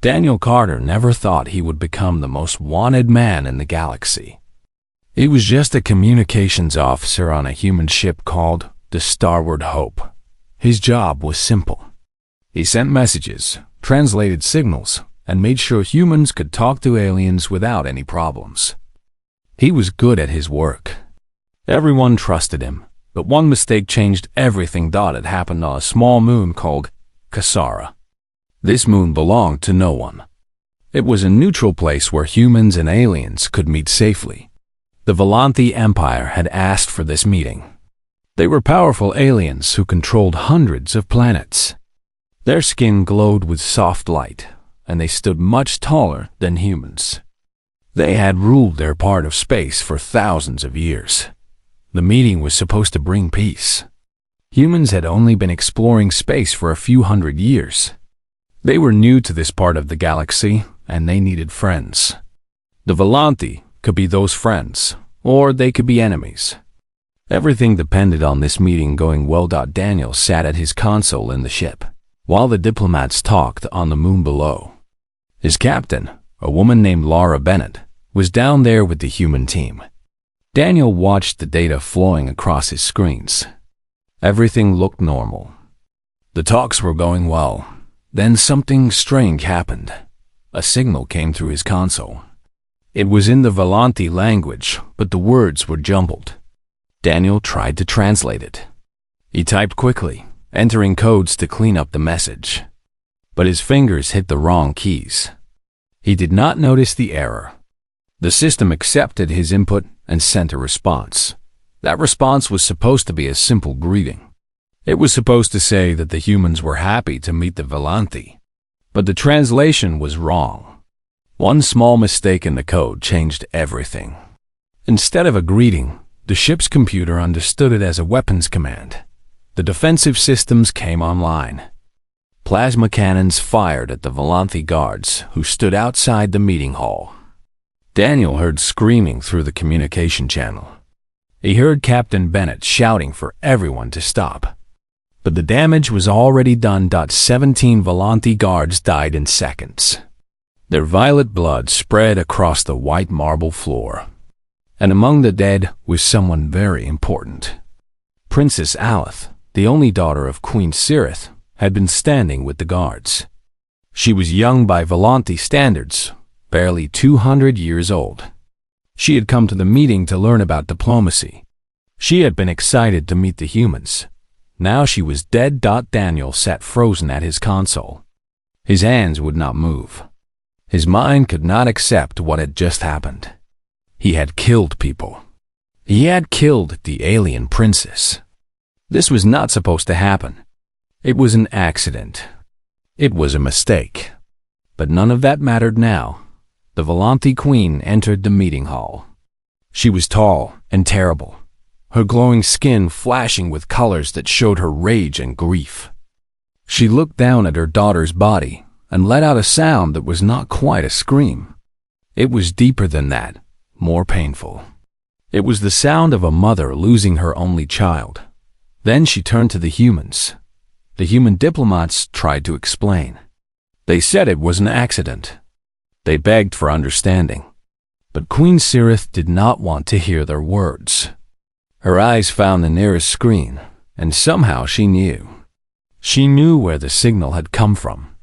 Daniel Carter never thought he would become the most wanted man in the galaxy. He was just a communications officer on a human ship called the Starbound Hope. His job was simple. He sent messages, translated signals, and made sure humans could talk to aliens without any problems. He was good at his work. Everyone trusted him, but one mistake changed everything. It happened on a small moon called Kasara. This moon belonged to no one. It was a neutral place where humans and aliens could meet safely. The Volanthi Empire had asked for this meeting. They were powerful aliens who controlled hundreds of planets. Their skin glowed with soft light, and they stood much taller than humans. They had ruled their part of space for thousands of years. The meeting was supposed to bring peace. Humans had only been exploring space for a few hundred years. They were new to this part of the galaxy, and they needed friends. The Volanthi could be those friends, or they could be enemies. Everything depended on this meeting going well. Daniel sat at his console in the ship, while the diplomats talked on the moon below. His captain, a woman named Laura Bennett, was down there with the human team. Daniel watched the data flowing across his screens. Everything looked normal. The talks were going well. Then something strange happened. A signal came through his console. It was in the Volanthi language, but the words were jumbled. Daniel tried to translate it. He typed quickly, entering codes to clean up the message. But his fingers hit the wrong keys. He did not notice the error. The system accepted his input and sent a response. That response was supposed to be a simple greeting. It was supposed to say that the humans were happy to meet the Volanthi. But the translation was wrong. One small mistake in the code changed everything. Instead of a greeting, the ship's computer understood it as a weapons command. The defensive systems came online. Plasma cannons fired at the Volanthi guards who stood outside the meeting hall. Daniel heard screaming through the communication channel. He heard Captain Bennett shouting for everyone to stop. But the damage was already done. 17 Volanthi guards died in seconds. Their violet blood spread across the white marble floor. And among the dead was someone very important. Princess Aleth, the only daughter of Queen Sirith, had been standing with the guards. She was young by Volanthi standards, barely 200 years old. She had come to the meeting to learn about diplomacy. She had been excited to meet the humans. Now she was dead. Daniel sat frozen at his console. His hands would not move. His mind could not accept what had just happened. He had killed people. He had killed the alien princess. This was not supposed to happen. It was an accident. It was a mistake. But none of that mattered now. The Volanthi queen entered the meeting hall. She was tall and terrible, her glowing skin flashing with colors that showed her rage and grief. She looked down at her daughter's body and let out a sound that was not quite a scream. It was deeper than that, more painful. It was the sound of a mother losing her only child. Then she turned to the humans. The human diplomats tried to explain. They said it was an accident. They begged for understanding. But Queen Sirith did not want to hear their words. Her eyes found the nearest screen, and somehow she knew. She knew where the signal had come from.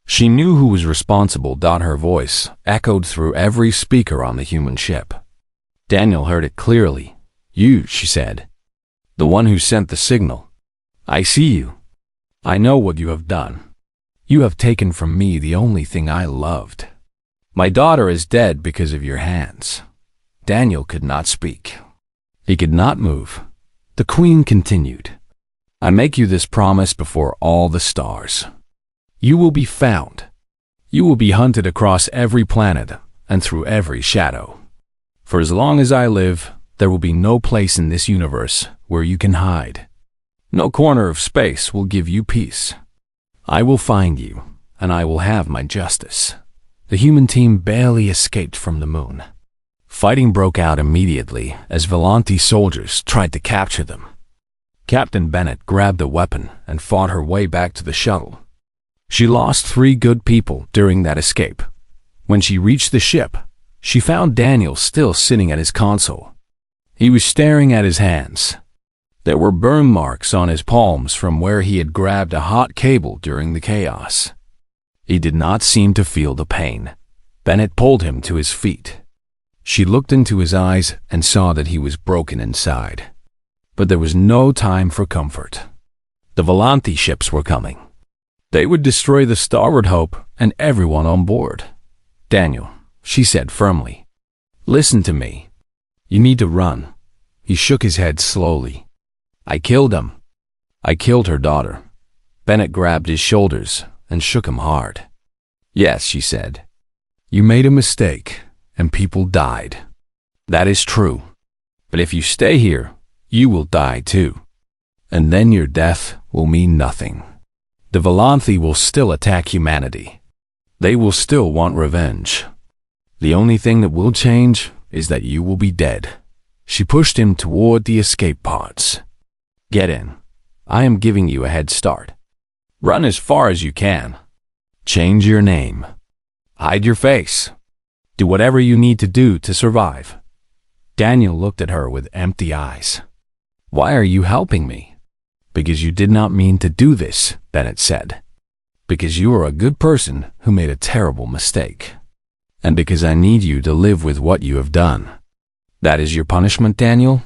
She knew who was responsible. Her voice echoed through every speaker on the human ship. Daniel heard it clearly. "You," she said. "The one who sent the signal. I see you. I know what you have done. You have taken from me the only thing I loved. My daughter is dead because of your hands." Daniel could not speak. He could not move. The queen continued. "I make you this promise before all the stars. You will be found. You will be hunted across every planet and through every shadow. For as long as I live, there will be no place in this universe where you can hide. No corner of space will give you peace. I will find you, and I will have my justice." The human team barely escaped from the moon. Fighting broke out immediately as Volanthi soldiers tried to capture them. Captain Bennett grabbed a weapon and fought her way back to the shuttle. She lost 3 good people during that escape. When she reached the ship, she found Daniel still sitting at his console. He was staring at his hands. There were burn marks on his palms from where he had grabbed a hot cable during the chaos. He did not seem to feel the pain. Bennett pulled him to his feet. She looked into his eyes and saw that he was broken inside. But there was no time for comfort. The Volanthi ships were coming. They would destroy the Starboard Hope and everyone on board. Daniel, she said firmly, listen to me. You need to run. He shook his head slowly. I killed him. I killed her daughter. Bennett grabbed his shoulders and shook him hard. Yes, she said. You made a mistake, and people died. That is true. But if you stay here, you will die too. And then your death will mean nothing. The Volanthi will still attack humanity. They will still want revenge. The only thing that will change is that you will be dead. She pushed him toward the escape pods. Get in. I am giving you a head start. Run as far as you can. Change your name. Hide your face. Do whatever you need to do to survive. Daniel looked at her with empty eyes. Why are you helping me? Because you did not mean to do this, Bennett said. Because you are a good person who made a terrible mistake. And because I need you to live with what you have done. That is your punishment, Daniel?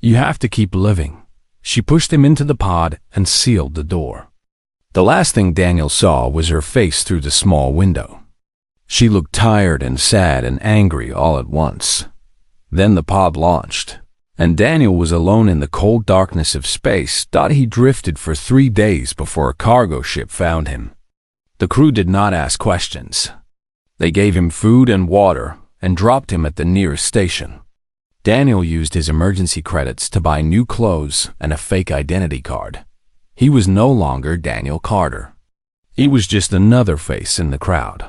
You have to keep living. She pushed him into the pod and sealed the door. The last thing Daniel saw was her face through the small window. She looked tired and sad and angry all at once. Then the pod launched, and Daniel was alone in the cold darkness of space. He drifted for 3 days before a cargo ship found him. The crew did not ask questions. They gave him food and water and dropped him at the nearest station. Daniel used his emergency credits to buy new clothes and a fake identity card. He was no longer Daniel Carter. He was just another face in the crowd,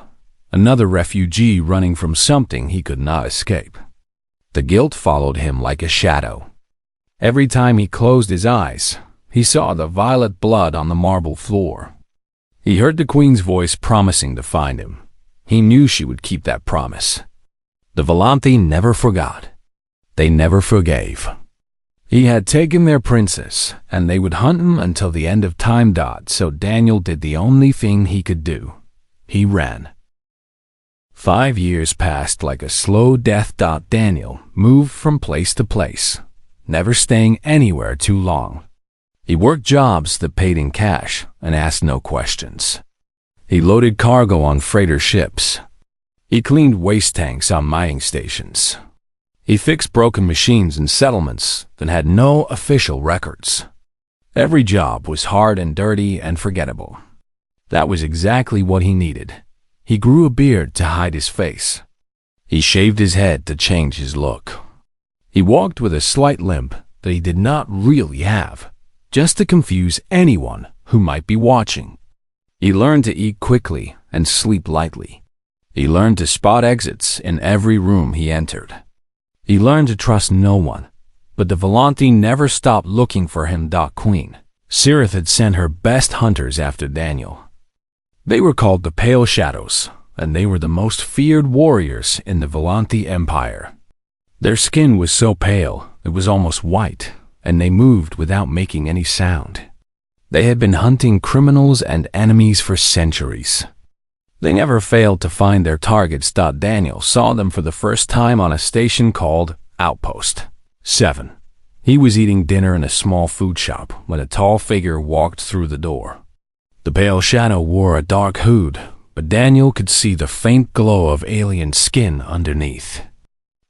another refugee running from something he could not escape. The guilt followed him like a shadow. Every time he closed his eyes, he saw the violet blood on the marble floor. He heard the Queen's voice promising to find him. He knew she would keep that promise. The Volanthi never forgot. They never forgave. He had taken their princess, and they would hunt him until the end of time. So Daniel did the only thing he could do. He ran. 5 years passed like a slow death. Daniel moved from place to place, never staying anywhere too long. He worked jobs that paid in cash and asked no questions. He loaded cargo on freighter ships. He cleaned waste tanks on mining stations. He fixed broken machines in settlements that had no official records. Every job was hard and dirty and forgettable. That was exactly what he needed. He grew a beard to hide his face. He shaved his head to change his look. He walked with a slight limp that he did not really have, just to confuse anyone who might be watching. He learned to eat quickly and sleep lightly. He learned to spot exits in every room he entered. He learned to trust no one, but the Volanthi never stopped looking for him. Queen Sirith had sent her best hunters after Daniel. They were called the Pale Shadows, and they were the most feared warriors in the Volanthi Empire. Their skin was so pale it was almost white, and they moved without making any sound. They had been hunting criminals and enemies for centuries. They never failed to find their targets. Daniel saw them for the first time on a station called Outpost 7. He was eating dinner in a small food shop when a tall figure walked through the door. The pale shadow wore a dark hood, but Daniel could see the faint glow of alien skin underneath.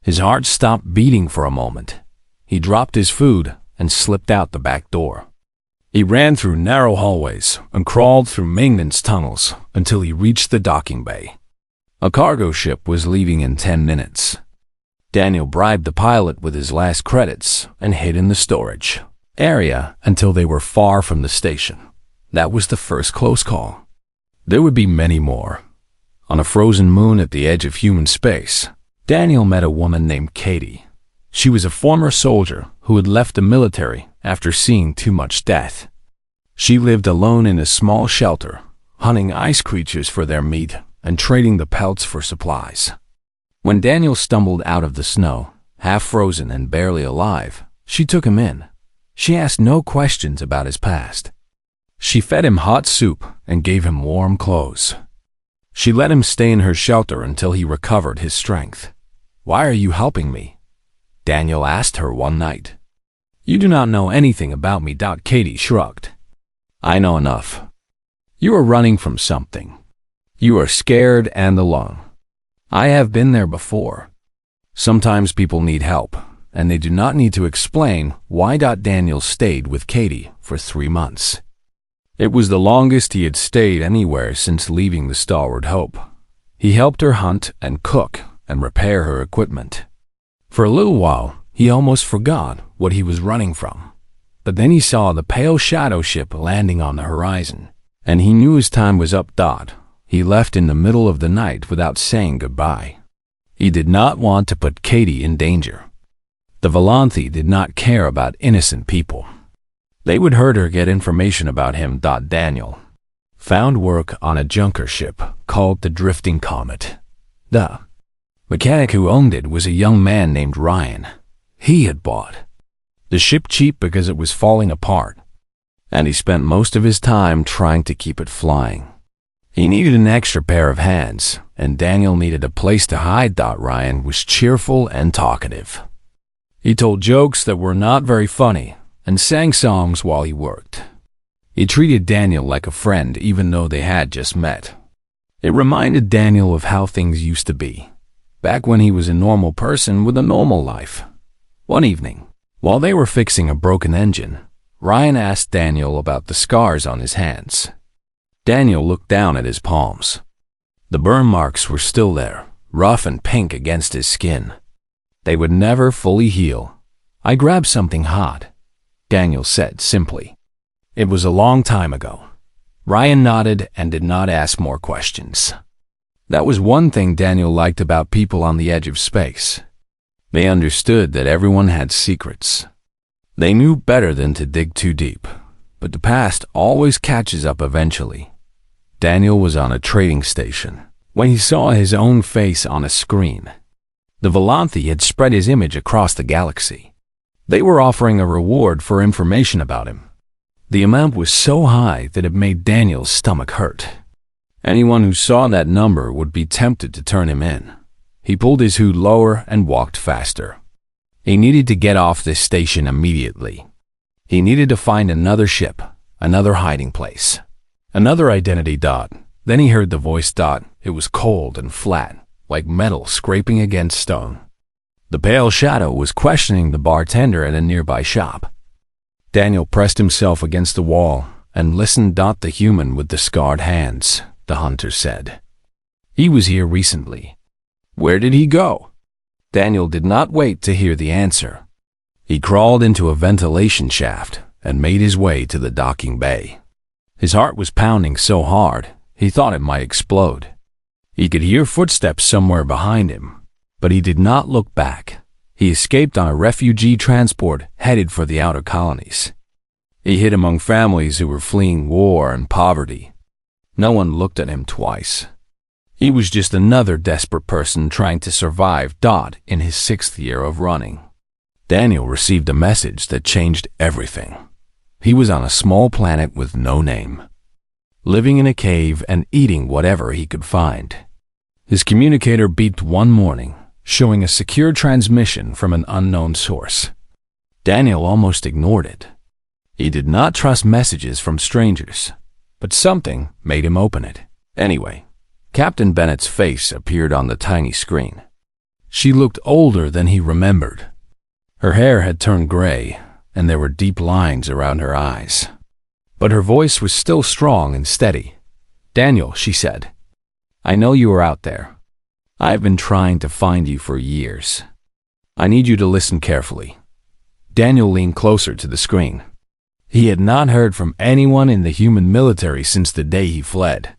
His heart stopped beating for a moment. He dropped his food and slipped out the back door. He ran through narrow hallways and crawled through maintenance tunnels until he reached the docking bay. A cargo ship was leaving in 10 minutes. Daniel bribed the pilot with his last credits and hid in the storage area until they were far from the station. That was the first close call. There would be many more. On a frozen moon at the edge of human space, Daniel met a woman named Katie. She was a former soldier who had left the military after seeing too much death. She lived alone in a small shelter, hunting ice creatures for their meat and trading the pelts for supplies. When Daniel stumbled out of the snow, half frozen and barely alive, she took him in. She asked no questions about his past. She fed him hot soup and gave him warm clothes. She let him stay in her shelter until he recovered his strength. "Why are you helping me?" Daniel asked her one night. "You do not know anything about me." Katie shrugged. "I know enough. You are running from something. You are scared and alone. I have been there before. Sometimes people need help, and they do not need to explain why." Daniel stayed with Katie for 3 months. It was the longest he had stayed anywhere since leaving the Starboard Hope. He helped her hunt and cook and repair her equipment. For a little while, he almost forgot what he was running from. But then he saw the pale shadow ship landing on the horizon, and he knew his time was up. He left in the middle of the night without saying goodbye. He did not want to put Katie in danger. The Volanthi did not care about innocent people. They would hurt her get information about him. Daniel found work on a junker ship called the Drifting Comet. The mechanic who owned it was a young man named Ryan. He had bought the ship cheap because it was falling apart, and he spent most of his time trying to keep it flying. He needed an extra pair of hands, and Daniel needed a place to hide. Ryan was cheerful and talkative. He told jokes that were not very funny and sang songs while he worked. He treated Daniel like a friend even though they had just met. It reminded Daniel of how things used to be, back when he was a normal person with a normal life. One evening, while they were fixing a broken engine, Ryan asked Daniel about the scars on his hands. Daniel looked down at his palms. The burn marks were still there, rough and pink against his skin. They would never fully heal. "I grabbed something hot," Daniel said simply. "It was a long time ago." Ryan nodded and did not ask more questions. That was one thing Daniel liked about people on the edge of space. They understood that everyone had secrets. They knew better than to dig too deep, but the past always catches up eventually. Daniel was on a trading station when he saw his own face on a screen. The Volanthi had spread his image across the galaxy. They were offering a reward for information about him. The amount was so high that it made Daniel's stomach hurt. Anyone who saw that number would be tempted to turn him in. He pulled his hood lower and walked faster. He needed to get off this station immediately. He needed to find another ship, another hiding place, another identity. Then he heard the voice. It was cold and flat, like metal scraping against stone. The pale shadow was questioning the bartender at a nearby shop. Daniel pressed himself against the wall and listened. "The human with the scarred hands," the hunter said. "He was here recently." "Where did he go?" Daniel did not wait to hear the answer. He crawled into a ventilation shaft and made his way to the docking bay. His heart was pounding so hard, he thought it might explode. He could hear footsteps somewhere behind him, but he did not look back. He escaped on a refugee transport headed for the outer colonies. He hid among families who were fleeing war and poverty. No one looked at him twice. He was just another desperate person trying to survive. In his 6th year of running, Daniel received a message that changed everything. He was on a small planet with no name, living in a cave and eating whatever he could find. His communicator beeped one morning, showing a secure transmission from an unknown source. Daniel almost ignored it. He did not trust messages from strangers, but something made him open it. Anyway, Captain Bennett's face appeared on the tiny screen. She looked older than he remembered. Her hair had turned gray, and there were deep lines around her eyes. But her voice was still strong and steady. "Daniel," she said, "I know you are out there. I've been trying to find you for years. I need you to listen carefully." Daniel leaned closer to the screen. He had not heard from anyone in the human military since the day he fled.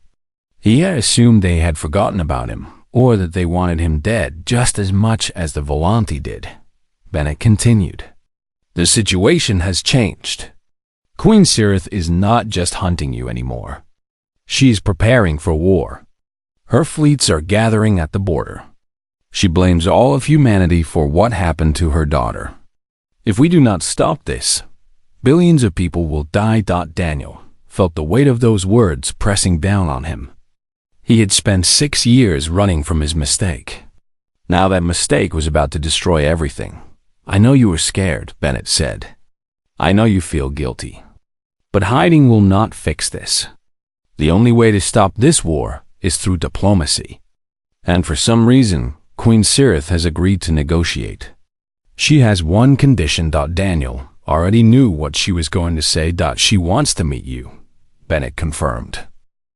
He had assumed they had forgotten about him, or that they wanted him dead just as much as the Volanthi did. Bennett continued. "The situation has changed. Queen Sirith is not just hunting you anymore. She is preparing for war. Her fleets are gathering at the border. She blames all of humanity for what happened to her daughter. If we do not stop this, billions of people will die. Daniel felt the weight of those words pressing down on him. He had spent 6 years running from his mistake. Now that mistake was about to destroy everything. I know you were scared, Bennett said. I know you feel guilty. But hiding will not fix this. The only way to stop this war is through diplomacy. And for some reason, Queen Sirith has agreed to negotiate. She has one condition. Daniel already knew what she was going to say. She wants to meet you, Bennett confirmed.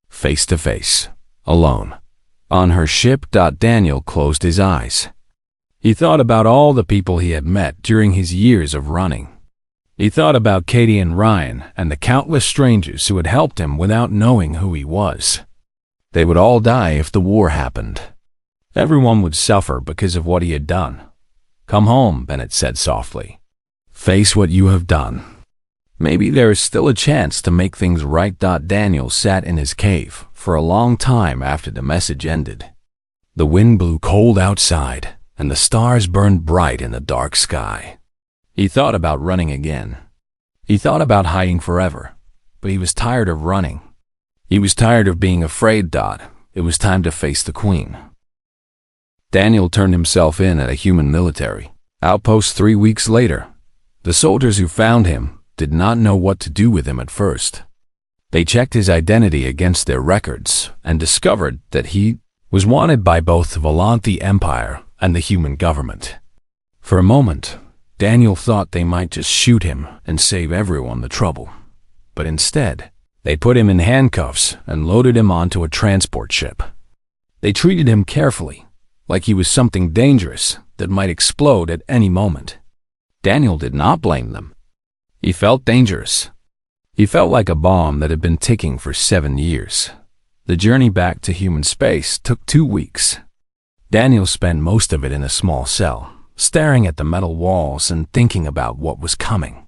Face to face, alone. On her ship. Daniel closed his eyes. He thought about all the people he had met during his years of running. He thought about Katie and Ryan and the countless strangers who had helped him without knowing who he was. They would all die if the war happened. Everyone would suffer because of what he had done. Come home, Bennett said softly. Face what you have done. Maybe there is still a chance to make things right. Daniel sat in his cave for a long time after the message ended. The wind blew cold outside, and the stars burned bright in the dark sky. He thought about running again. He thought about hiding forever, but he was tired of running. He was tired of being afraid. It was time to face the Queen. Daniel turned himself in at a human military outpost 3 weeks later. The soldiers who found him did not know what to do with him at first. They checked his identity against their records and discovered that he was wanted by both the Volanthe Empire and the human government. For a moment, Daniel thought they might just shoot him and save everyone the trouble. But instead, they put him in handcuffs and loaded him onto a transport ship. They treated him carefully, like he was something dangerous that might explode at any moment. Daniel did not blame them. He felt dangerous. He felt like a bomb that had been ticking for 7 years. The journey back to human space took 2 weeks. Daniel spent most of it in a small cell, staring at the metal walls and thinking about what was coming.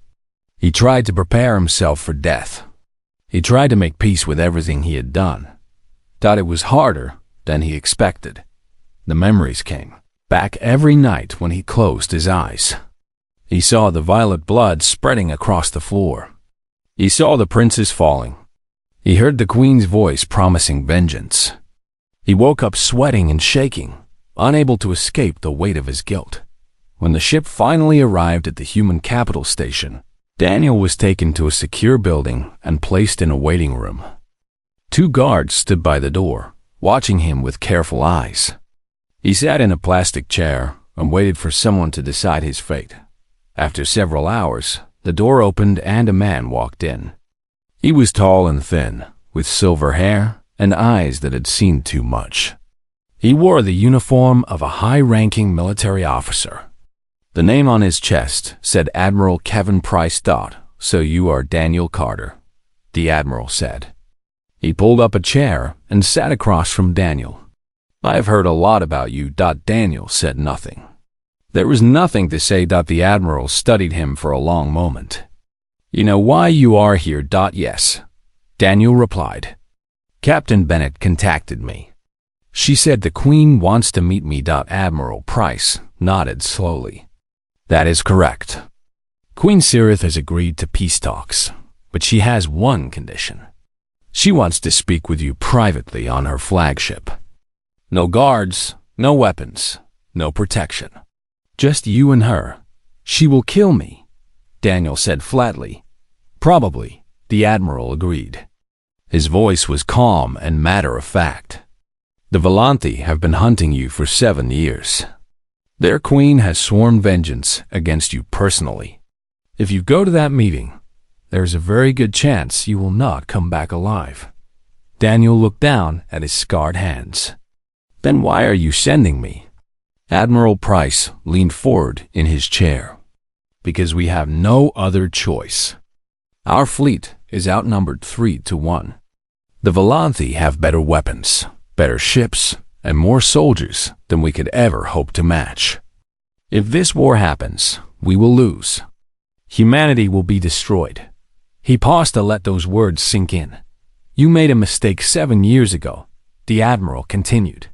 He tried to prepare himself for death. He tried to make peace with everything he had done. Thought it was harder than he expected. The memories came back every night when he closed his eyes. He saw the violet blood spreading across the floor. He saw the princes falling. He heard the Queen's voice promising vengeance. He woke up sweating and shaking, unable to escape the weight of his guilt. When the ship finally arrived at the human capital station, Daniel was taken to a secure building and placed in a waiting room. 2 guards stood by the door, watching him with careful eyes. He sat in a plastic chair and waited for someone to decide his fate. After several hours, the door opened and a man walked in. He was tall and thin, with silver hair and eyes that had seen too much. He wore the uniform of a high-ranking military officer. The name on his chest said Admiral Kevin Price. So you are Daniel Carter, the Admiral said. He pulled up a chair and sat across from Daniel. I have heard a lot about you. Daniel said nothing. There was nothing to say. The Admiral studied him for a long moment. You know why you are here. Yes, Daniel replied. Captain Bennett contacted me. She said the Queen wants to meet me. Admiral Price nodded slowly. That is correct. Queen Sirith has agreed to peace talks, but she has one condition. She wants to speak with you privately on her flagship. No guards, no weapons, no protection. Just you and her. She will kill me, Daniel said flatly. Probably, the Admiral agreed. His voice was calm and matter-of-fact. The Volanthe have been hunting you for 7 years. Their queen has sworn vengeance against you personally. If you go to that meeting, there's a very good chance you will not come back alive. Daniel looked down at his scarred hands. Then why are you sending me? Admiral Price leaned forward in his chair. Because we have no other choice. Our fleet is outnumbered 3-1. The Volanthe have better weapons, better ships, and more soldiers than we could ever hope to match. If this war happens, we will lose. Humanity will be destroyed. He paused to let those words sink in. You made a mistake 7 years ago, the Admiral continued.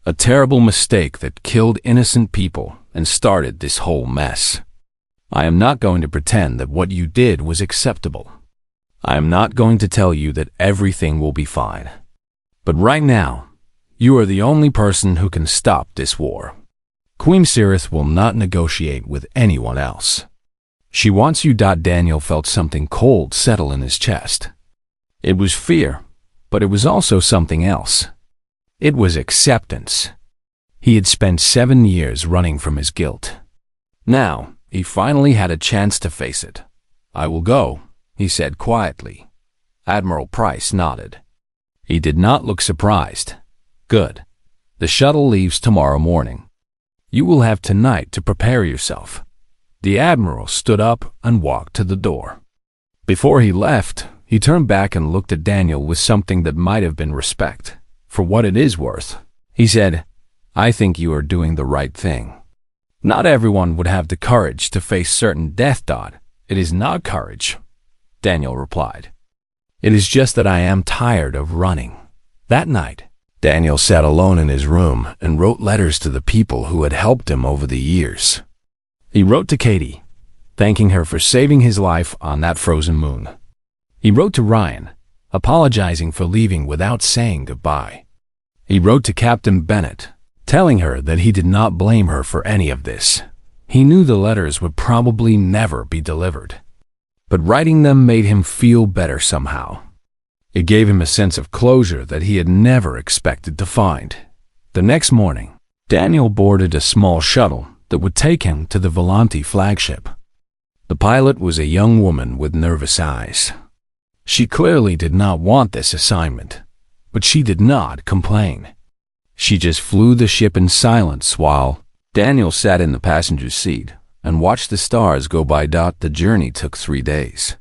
A terrible mistake that killed innocent people and started this whole mess. I am not going to pretend that what you did was acceptable. I am not going to tell you that everything will be fine. But right now, you are the only person who can stop this war. Queen Cirith will not negotiate with anyone else. She wants you. Daniel felt something cold settle in his chest. It was fear, but it was also something else. It was acceptance. He had spent 7 years running from his guilt. Now, he finally had a chance to face it. I will go, he said quietly. Admiral Price nodded. He did not look surprised. Good. The shuttle leaves tomorrow morning. You will have tonight to prepare yourself. The Admiral stood up and walked to the door. Before he left, he turned back and looked at Daniel with something that might have been respect. For what it is worth, he said, I think you are doing the right thing. Not everyone would have the courage to face certain death. It is not courage, Daniel replied. It is just that I am tired of running. That night, Daniel sat alone in his room and wrote letters to the people who had helped him over the years. He wrote to Katie, thanking her for saving his life on that frozen moon. He wrote to Ryan, apologizing for leaving without saying goodbye. He wrote to Captain Bennett, telling her that he did not blame her for any of this. He knew the letters would probably never be delivered, but writing them made him feel better somehow. It gave him a sense of closure that he had never expected to find. The next morning, Daniel boarded a small shuttle that would take him to the Volante flagship. The pilot was a young woman with nervous eyes. She clearly did not want this assignment, but she did not complain. She just flew the ship in silence while Daniel sat in the passenger seat and watched the stars go by. The journey took 3 days.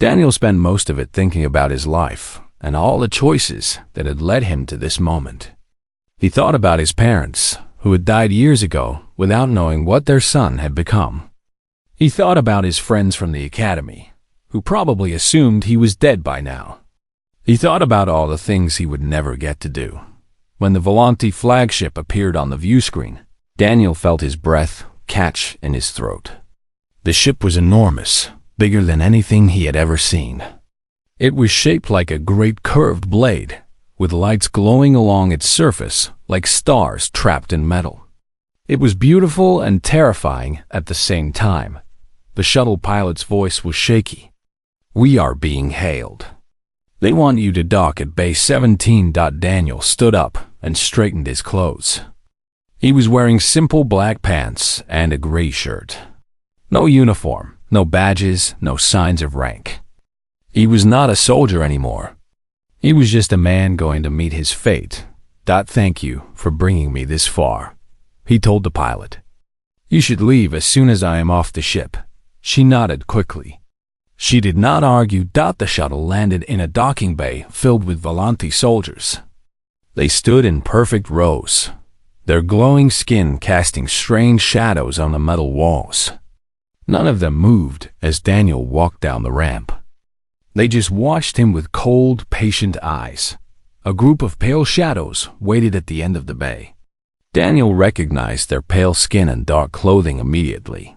Daniel spent most of it thinking about his life and all the choices that had led him to this moment. He thought about his parents, who had died years ago without knowing what their son had become. He thought about his friends from the academy, who probably assumed he was dead by now. He thought about all the things he would never get to do. When the Volante flagship appeared on the view screen, Daniel felt his breath catch in his throat. The ship was enormous, bigger than anything he had ever seen. It was shaped like a great curved blade, with lights glowing along its surface like stars trapped in metal. It was beautiful and terrifying at the same time. The shuttle pilot's voice was shaky. We are being hailed. They want you to dock at Bay 17. Daniel stood up and straightened his clothes. He was wearing simple black pants and a gray shirt. No uniform, no badges, no signs of rank. He was not a soldier anymore. He was just a man going to meet his fate. Thank you for bringing me this far, he told the pilot. You should leave as soon as I am off the ship. She nodded quickly. She did not argue. The shuttle landed in a docking bay filled with Volante soldiers. They stood in perfect rows, their glowing skin casting strange shadows on the metal walls. None of them moved as Daniel walked down the ramp. They just watched him with cold, patient eyes. A group of pale shadows waited at the end of the bay. Daniel recognized their pale skin and dark clothing immediately.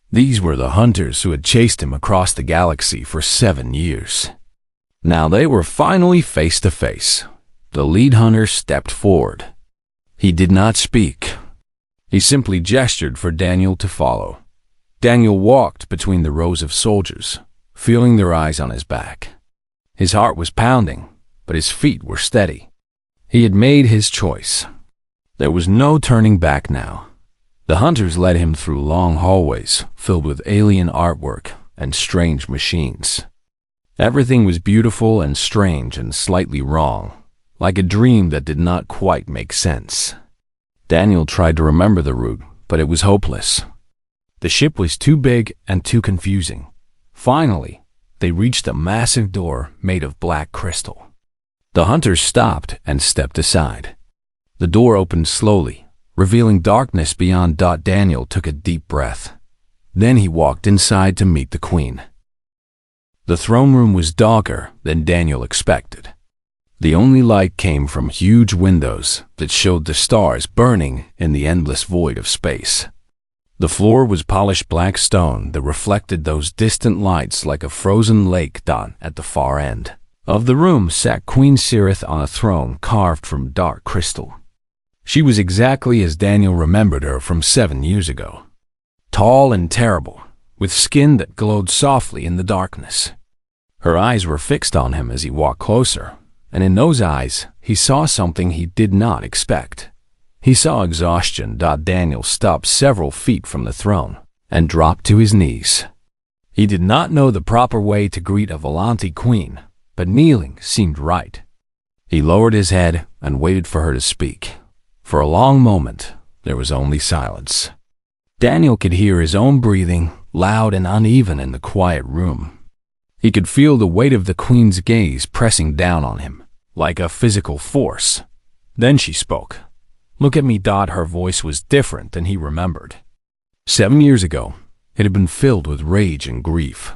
These were the hunters who had chased him across the galaxy for 7 years. Now they were finally face to face. The lead hunter stepped forward. He did not speak. He simply gestured for Daniel to follow. Daniel walked between the rows of soldiers, feeling their eyes on his back. His heart was pounding, but his feet were steady. He had made his choice. There was no turning back now. The hunters led him through long hallways filled with alien artwork and strange machines. Everything was beautiful and strange and slightly wrong, like a dream that did not quite make sense. Daniel tried to remember the route, but it was hopeless. The ship was too big and too confusing. Finally, they reached a massive door made of black crystal. The hunters stopped and stepped aside. The door opened slowly, revealing darkness beyond. Daniel took a deep breath. Then he walked inside to meet the queen. The throne room was darker than Daniel expected. The only light came from huge windows that showed the stars burning in the endless void of space. The floor was polished black stone that reflected those distant lights like a frozen lake. At the far end of the room sat Queen Cirith on a throne carved from dark crystal. She was exactly as Daniel remembered her from 7 years ago. Tall and terrible, with skin that glowed softly in the darkness. Her eyes were fixed on him as he walked closer, and in those eyes he saw something he did not expect. He saw exhaustion. Daniel stopped several feet from the throne and dropped to his knees. He did not know the proper way to greet a Volante queen, but kneeling seemed right. He lowered his head and waited for her to speak. For a long moment, there was only silence. Daniel could hear his own breathing, loud and uneven in the quiet room. He could feel the weight of the queen's gaze pressing down on him, like a physical force. Then she spoke. "Look at me." Her voice was different than he remembered. 7 years ago, it had been filled with rage and grief.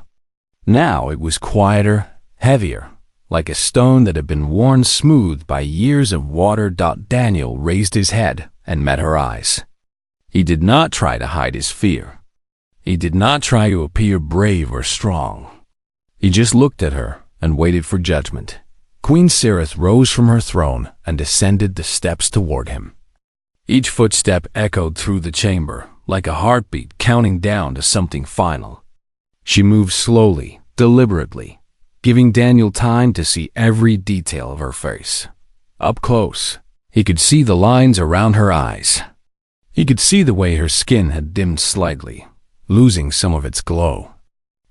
Now it was quieter, heavier, like a stone that had been worn smooth by years of water. Daniel raised his head and met her eyes. He did not try to hide his fear. He did not try to appear brave or strong. He just looked at her and waited for judgment. Queen Cirith rose from her throne and descended the steps toward him. Each footstep echoed through the chamber, like a heartbeat counting down to something final. She moved slowly, deliberately, giving Daniel time to see every detail of her face. Up close, he could see the lines around her eyes. He could see the way her skin had dimmed slightly, losing some of its glow.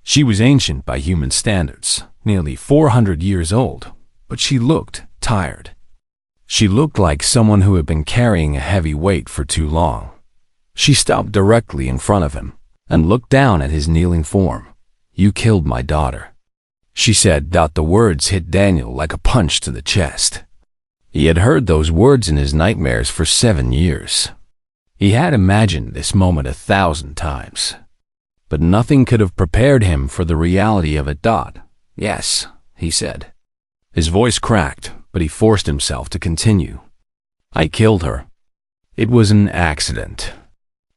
She was ancient by human standards, nearly 400 years old, but she looked tired. She looked like someone who had been carrying a heavy weight for too long. She stopped directly in front of him and looked down at his kneeling form. "You killed my daughter," she said. The words hit Daniel like a punch to the chest. He had heard those words in his nightmares for 7 years. He had imagined this moment 1,000 times. But nothing could have prepared him for the reality of it. "Yes," he said. His voice cracked, but he forced himself to continue. "I killed her. It was an accident.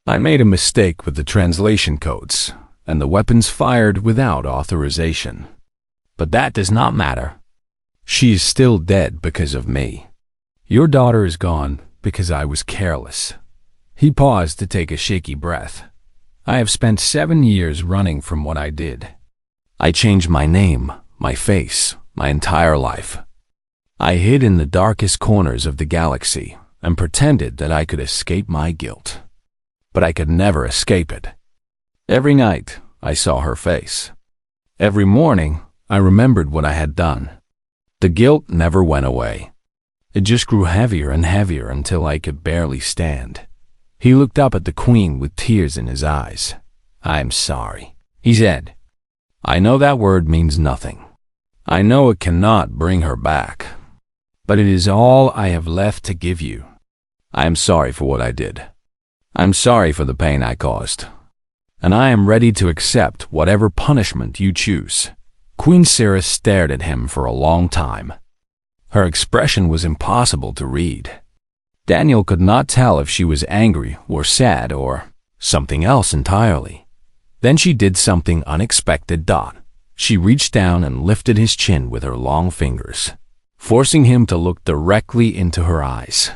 I made a mistake with the translation codes, and the weapons fired without authorization. But that does not matter. She is still dead because of me. Your daughter is gone because I was careless." He paused to take a shaky breath. "I have spent 7 years running from what I did. I changed my name, my face, my entire life. I hid in the darkest corners of the galaxy and pretended that I could escape my guilt. But I could never escape it. Every night, I saw her face. Every morning, I remembered what I had done. The guilt never went away. It just grew heavier and heavier until I could barely stand." He looked up at the queen with tears in his eyes. "I'm sorry," he said. "I know that word means nothing. I know it cannot bring her back. But it is all I have left to give you. I am sorry for what I did. I'm sorry for the pain I caused. And I am ready to accept whatever punishment you choose." Queen Cirith stared at him for a long time. Her expression was impossible to read. Daniel could not tell if she was angry or sad or something else entirely. Then she did something unexpected. She reached down and lifted his chin with her long fingers, forcing him to look directly into her eyes.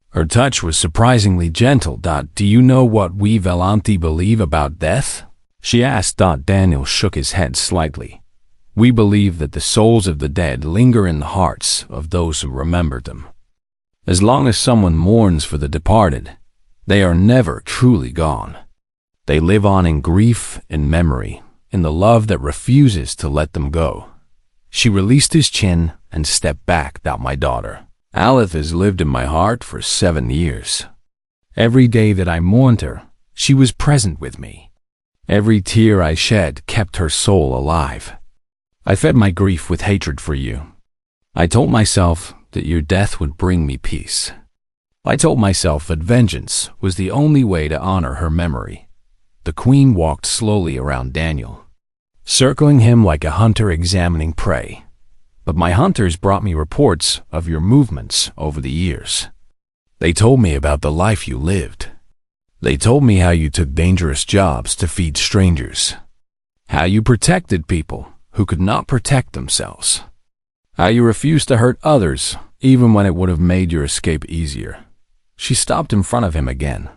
Her touch was surprisingly gentle. "Do you know what we Volante believe about death?" she asked. Daniel shook his head slightly. "We believe that the souls of the dead linger in the hearts of those who remember them. As long as someone mourns for the departed, they are never truly gone. They live on in grief, in memory, in the love that refuses to let them go." She released his chin and stepped back. "My daughter, Alith, has lived in my heart for 7 years. Every day that I mourned her, she was present with me. Every tear I shed kept her soul alive. I fed my grief with hatred for you. I told myself that your death would bring me peace. I told myself that vengeance was the only way to honor her memory." The queen walked slowly around Daniel. circling him like a hunter examining prey. But my hunters brought me reports of your movements over the years. They told me about the life you lived. They told me how you took dangerous jobs to feed strangers, how you protected people who could not protect themselves, how you refused to hurt others even when it would have made your escape easier. She stopped in front of him again.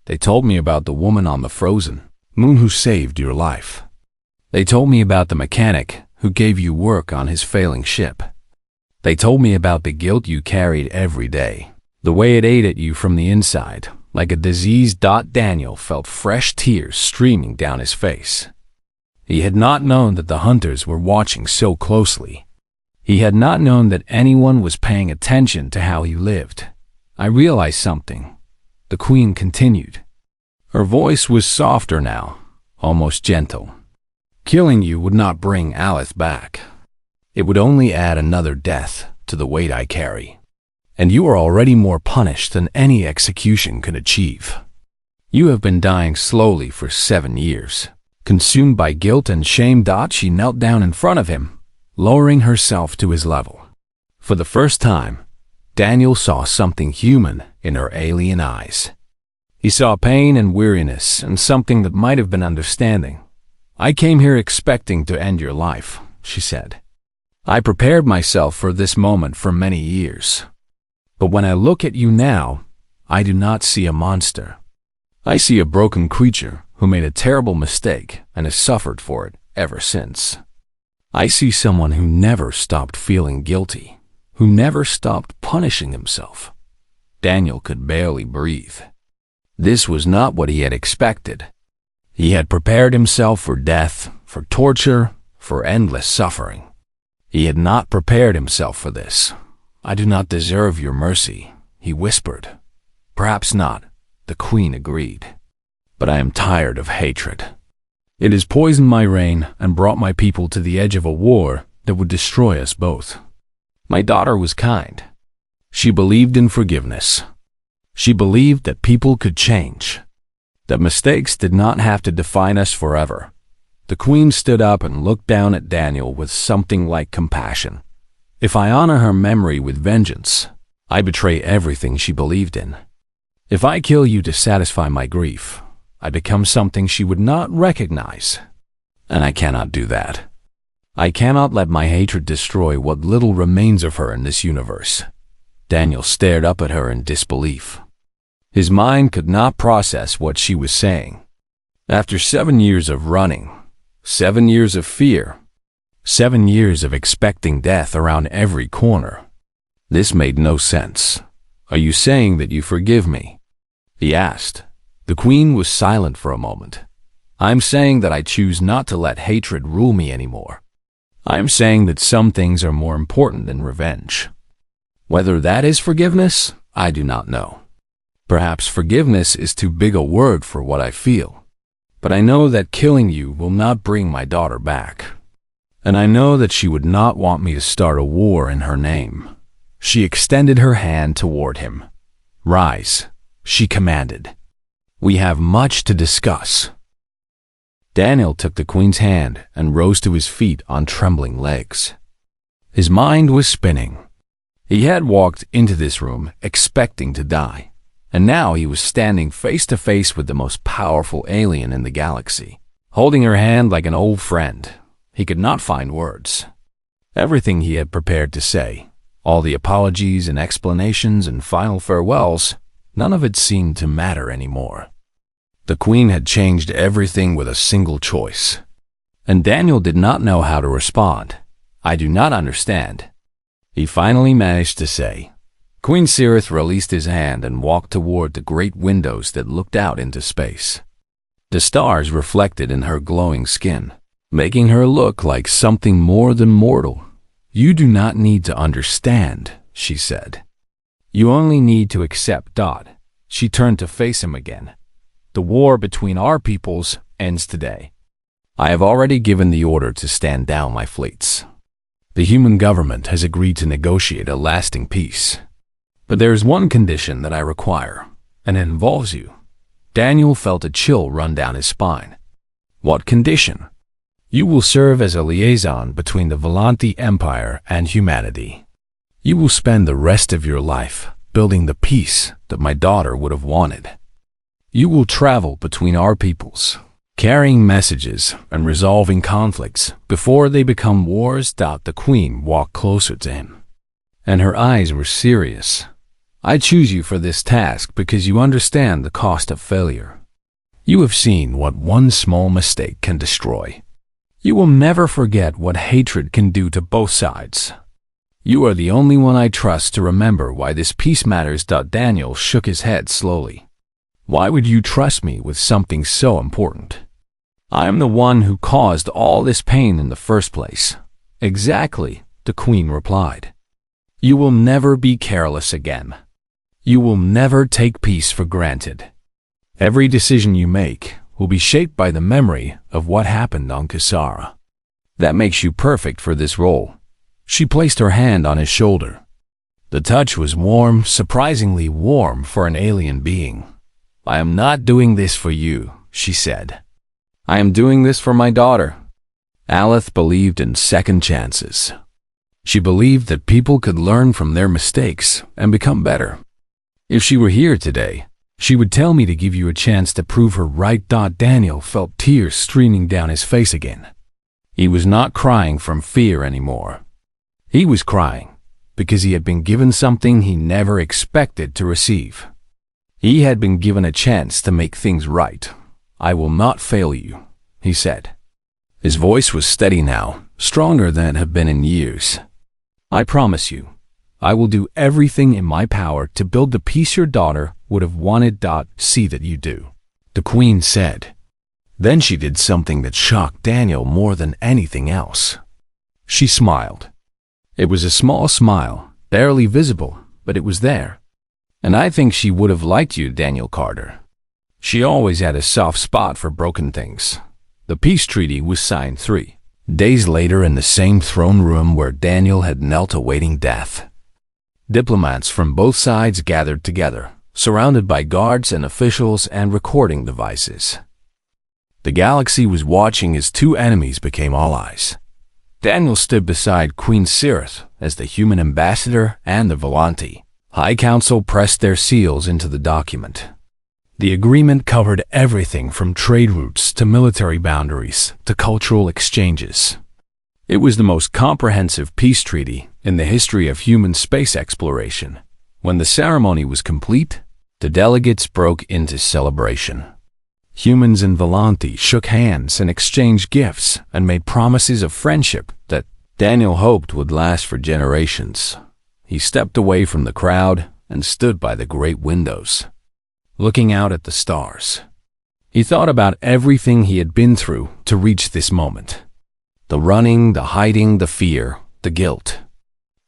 They told me about the woman on the frozen moon who saved your life. They told me about the mechanic who gave you work on his failing ship. They told me about the guilt you carried every day, the way it ate at you from the inside, like a diseased. Daniel felt fresh tears streaming down his face. He had not known that the hunters were watching so closely. He had not known that anyone was paying attention to how he lived. I realized something, the Queen continued. Her voice was softer now, almost gentle. Killing you would not bring Alith back. It would only add another death to the weight I carry. And you are already more punished than any execution could achieve. You have been dying slowly for 7 years. Consumed by guilt and shame. She knelt down in front of him, lowering herself to his level. For the first time, Daniel saw something human in her alien eyes. He saw pain and weariness and something that might have been understanding. I came here expecting to end your life, she said. I prepared myself for this moment for many years. But when I look at you now, I do not see a monster. I see a broken creature who made a terrible mistake and has suffered for it ever since. I see someone who never stopped feeling guilty, who never stopped punishing himself. Daniel could barely breathe. This was not what he had expected. He had prepared himself for death, for torture, for endless suffering. He had not prepared himself for this. I do not deserve your mercy, he whispered. Perhaps not, the Queen agreed. But I am tired of hatred. It has poisoned my reign and brought my people to the edge of a war that would destroy us both. My daughter was kind. She believed in forgiveness. She believed that people could change, that mistakes did not have to define us forever. The Queen stood up and looked down at Daniel with something like compassion. If I honor her memory with vengeance, I betray everything she believed in. If I kill you to satisfy my grief, I become something she would not recognize. And I cannot do that. I cannot let my hatred destroy what little remains of her in this universe. Daniel stared up at her in disbelief. His mind could not process what she was saying. After 7 years of running, 7 years of fear, 7 years of expecting death around every corner, this made no sense. Are you saying that you forgive me? He asked. The Queen was silent for a moment. I'm saying that I choose not to let hatred rule me anymore. I'm saying that some things are more important than revenge. Whether that is forgiveness, I do not know. Perhaps forgiveness is too big a word for what I feel. But I know that killing you will not bring my daughter back. And I know that she would not want me to start a war in her name. She extended her hand toward him. Rise, she commanded. We have much to discuss. Daniel took the Queen's hand and rose to his feet on trembling legs. His mind was spinning. He had walked into this room expecting to die, and now he was standing face to face with the most powerful alien in the galaxy, holding her hand like an old friend. He could not find words. Everything he had prepared to say, all the apologies and explanations and final farewells, none of it seemed to matter anymore. The Queen had changed everything with a single choice. And Daniel did not know how to respond. I do not understand. He finally managed to say. Queen Cirith released his hand and walked toward the great windows that looked out into space. The stars reflected in her glowing skin, making her look like something more than mortal. You do not need to understand, she said. You only need to accept. She turned to face him again. The war between our peoples ends today. I have already given the order to stand down my fleets. The human government has agreed to negotiate a lasting peace. But there is one condition that I require, and it involves you. Daniel felt a chill run down his spine. What condition? You will serve as a liaison between the Volante Empire and humanity. You will spend the rest of your life building the peace that my daughter would have wanted. You will travel between our peoples, carrying messages and resolving conflicts before they become wars. The queen walked closer to him, and her eyes were serious. I choose you for this task because you understand the cost of failure. You have seen what one small mistake can destroy. You will never forget what hatred can do to both sides. You are the only one I trust to remember why this peace matters. Daniel shook his head slowly. Why would you trust me with something so important? I am the one who caused all this pain in the first place. Exactly, the queen replied. You will never be careless again. You will never take peace for granted. Every decision you make will be shaped by the memory of what happened on Kasara. That makes you perfect for this role. She placed her hand on his shoulder. The touch was warm, surprisingly warm for an alien being. I am not doing this for you, she said. I am doing this for my daughter. Aleth believed in second chances. She believed that people could learn from their mistakes and become better. If she were here today, she would tell me to give you a chance to prove her right. Daniel felt tears streaming down his face again. He was not crying from fear anymore. He was crying because he had been given something he never expected to receive. He had been given a chance to make things right. I will not fail you, he said. His voice was steady now, stronger than it had been in years. I promise you, I will do everything in my power to build the peace your daughter would have wanted. See that you do, the queen said. Then she did something that shocked Daniel more than anything else. She smiled. It was a small smile, barely visible, but it was there. And I think she would have liked you, Daniel Carter. She always had a soft spot for broken things. The peace treaty was signed 3 days later in the same throne room where Daniel had knelt awaiting death. Diplomats from both sides gathered together, surrounded by guards and officials and recording devices. The galaxy was watching as 2 enemies became allies. Daniel stood beside Queen Sirith as the human ambassador and the Volante. High Council pressed their seals into the document. The agreement covered everything from trade routes to military boundaries to cultural exchanges. It was the most comprehensive peace treaty in the history of human space exploration. When the ceremony was complete, the delegates broke into celebration. Humans and Volante shook hands and exchanged gifts and made promises of friendship that Daniel hoped would last for generations. He stepped away from the crowd and stood by the great windows, looking out at the stars. He thought about everything he had been through to reach this moment. The running, the hiding, the fear, the guilt.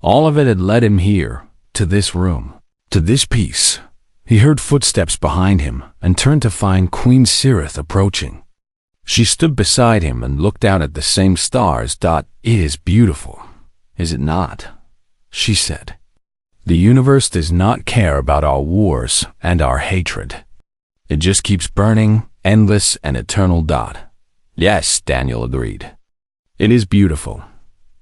All of it had led him here, to this room, to this peace. He heard footsteps behind him and turned to find Queen Sirith approaching. She stood beside him and looked out at the same stars. It is beautiful, is it not? She said. The universe does not care about our wars and our hatred. It just keeps burning, endless and eternal. Yes, Daniel agreed. It is beautiful.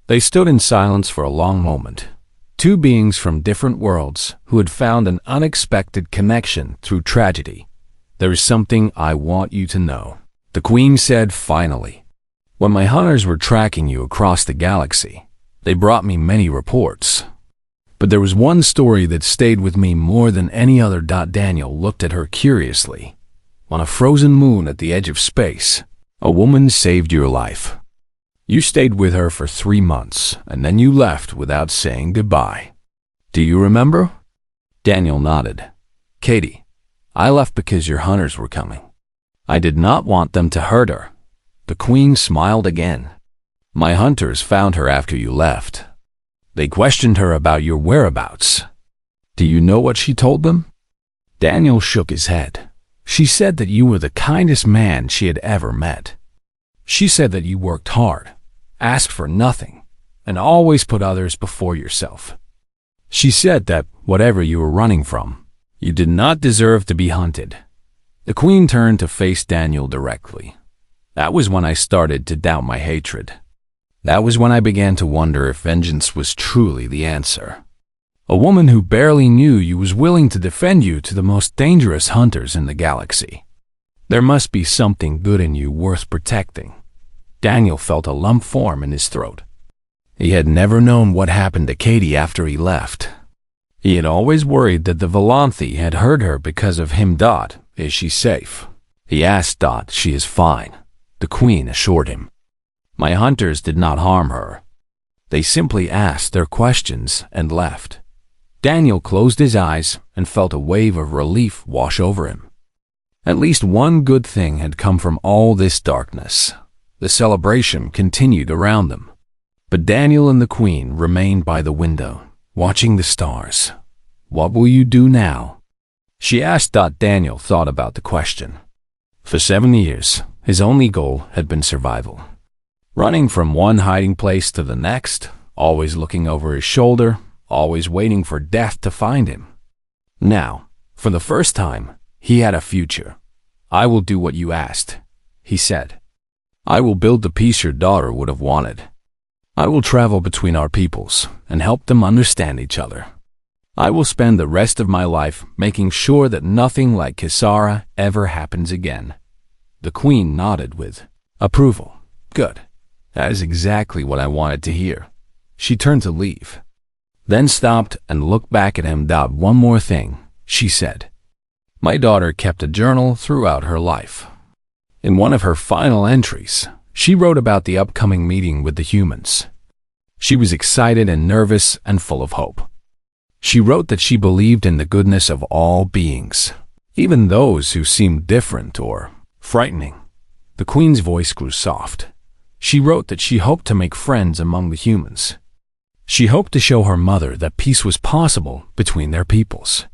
They stood in silence for a long moment. 2 beings from different worlds who had found an unexpected connection through tragedy. There is something I want you to know, the queen said finally. When my hunters were tracking you across the galaxy, they brought me many reports. But there was one story that stayed with me more than any other. Daniel looked at her curiously. On a frozen moon at the edge of space, a woman saved your life. You stayed with her for 3 months, and then you left without saying goodbye. Do you remember? Daniel nodded. Katie, I left because your hunters were coming. I did not want them to hurt her. The queen smiled again. My hunters found her after you left. They questioned her about your whereabouts. Do you know what she told them? Daniel shook his head. She said that you were the kindest man she had ever met. She said that you worked hard, asked for nothing, and always put others before yourself. She said that, whatever you were running from, you did not deserve to be hunted. The queen turned to face Daniel directly. That was when I started to doubt my hatred. That was when I began to wonder if vengeance was truly the answer. A woman who barely knew you was willing to defend you to the most dangerous hunters in the galaxy. There must be something good in you worth protecting. Daniel felt a lump form in his throat. He had never known what happened to Katie after he left. He had always worried that the Volanthe had hurt her because of him. Is she safe? He asked. She is fine, the Queen assured him. My hunters did not harm her. They simply asked their questions and left. Daniel closed his eyes and felt a wave of relief wash over him. At least one good thing had come from all this darkness. The celebration continued around them. But Daniel and the Queen remained by the window, watching the stars. What will you do now? She asked. Daniel thought about the question. For 7 years, his only goal had been survival. Running from one hiding place to the next, always looking over his shoulder, always waiting for death to find him. Now, for the first time, he had a future. I will do what you asked, he said. I will build the peace your daughter would have wanted. I will travel between our peoples and help them understand each other. I will spend the rest of my life making sure that nothing like Kisara ever happens again. The Queen nodded with approval. Good. That is exactly what I wanted to hear. She turned to leave, then stopped and looked back at him. One more thing, she said. My daughter kept a journal throughout her life. In one of her final entries, she wrote about the upcoming meeting with the humans. She was excited and nervous and full of hope. She wrote that she believed in the goodness of all beings, even those who seemed different or frightening. The Queen's voice grew soft. She wrote that she hoped to make friends among the humans. She hoped to show her mother that peace was possible between their peoples.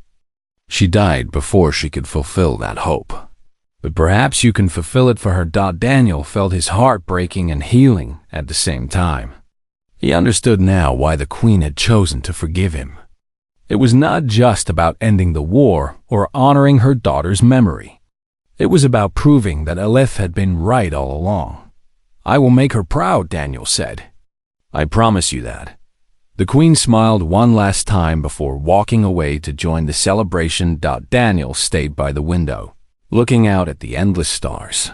She died before she could fulfill that hope. But perhaps you can fulfill it for her. Daniel felt his heart breaking and healing at the same time. He understood now why the Queen had chosen to forgive him. It was not just about ending the war or honoring her daughter's memory. It was about proving that Aleph had been right all along. I will make her proud, Daniel said. I promise you that. The Queen smiled one last time before walking away to join the celebration. Daniel stayed by the window, looking out at the endless stars.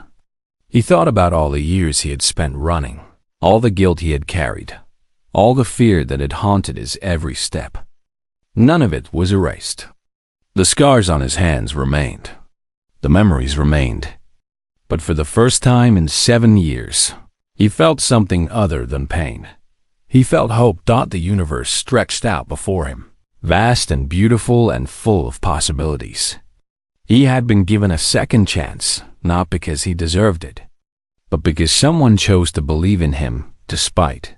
He thought about all the years he had spent running, all the guilt he had carried, all the fear that had haunted his every step. None of it was erased. The scars on his hands remained. The memories remained. But for the first time in 7 years, he felt something other than pain. He felt hope. The universe stretched out before him, vast and beautiful and full of possibilities. He had been given a second chance, not because he deserved it, but because someone chose to believe in him despite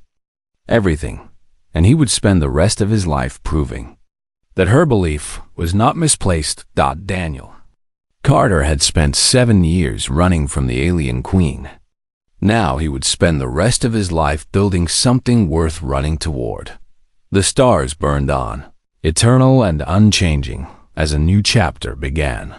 everything, and he would spend the rest of his life proving that her belief was not misplaced. Daniel Carter had spent 7 years running from the alien Queen. Now he would spend the rest of his life building something worth running toward. The stars burned on, eternal and unchanging, as a new chapter began.